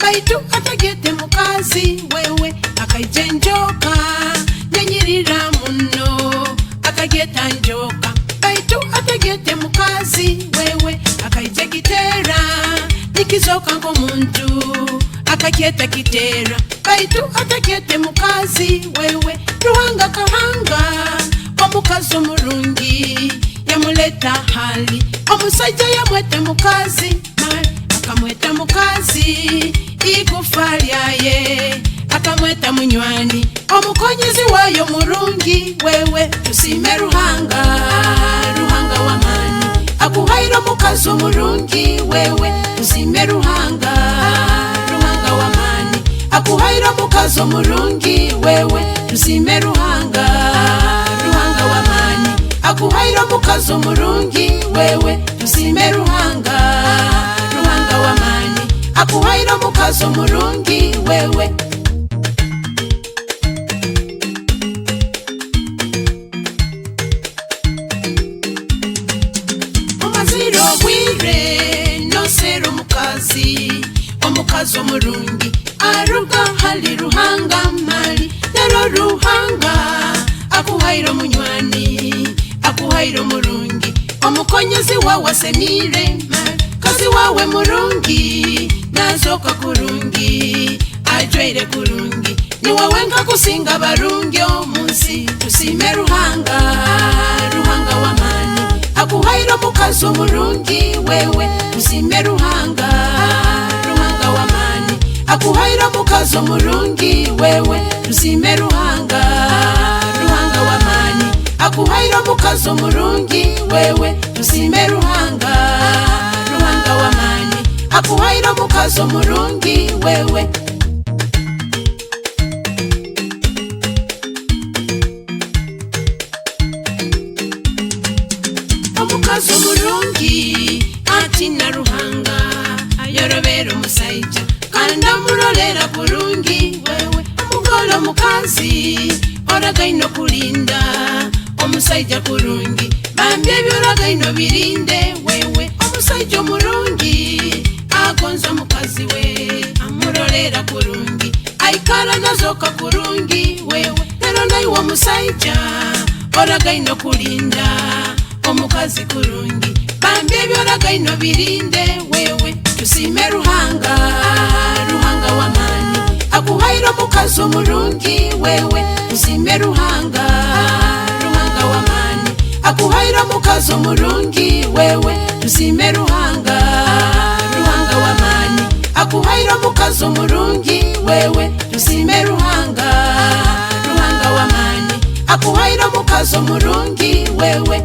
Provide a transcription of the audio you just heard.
baitu atagete mukazi wewe akaijenjoka nyanyirira muno akageta njoka baitu atagete mukazi wewe akaijegitera nikizoka ngo muntu akakieta kitera baitu atagete mukazi wewe ruhanga kahanga omukazi omurungi yamuleta hali omusajja yamwete mukazi akamweta mukazi igufa lyaye akamweta munywani omukonyezi wayo murungi wewe tusime ruhanga wamani akuhaira mukazi omurungi wewe tusime ruhanga wamani akuhaira mukazi omurungi wewe tusime ruhanga wamani akuhaira mukazi omurungi wewe tusime ruhanga wamani akuhaira mukazi omurungi wewe omaziro bwire nosera omukazi omurungi aruga hali ruhanga mali nero ruhanga akuhaira munywani akuhaira murungi omukonyezi wawe asemire kazi wawe murungi nazoka kurungi ajwaire kurungi ni wawe nkakusinga barungi omunsi tusime ruhanga wamani akuhaira mukazi omurungi wewe tusime ruhanga wamani akuhaira mukazi omurungi wewe tusime ruhanga wamani akuhaira mukazi omurungi wewe tusime ruhanga wamani akuhaira mukazi omurungi wewe omukazi omurungi atina ruhanga ayorobera omusaija kandi amurolera kurungi wewe omugole omukazi oragaino kulinda omusaija kurungi bambye ebyolagaino birinde wewe omusaija omurungi agonza omukazi we amurolera kurungi aikara nazoka kurungi wewe lero naiwe omusaija oragaino kulinda omukazi kurungi bambye ebyolagaino birinde wewe tusime ruhanga wamani akuhaira omukazi omurungi wewe tusime ruhanga wamani akuhaira omukazi omurungi wewe tusime ruhanga wamani akuhaira omukazi omurungi wewe tusime ruhanga wamani akuhaira omukazi omurungi wewe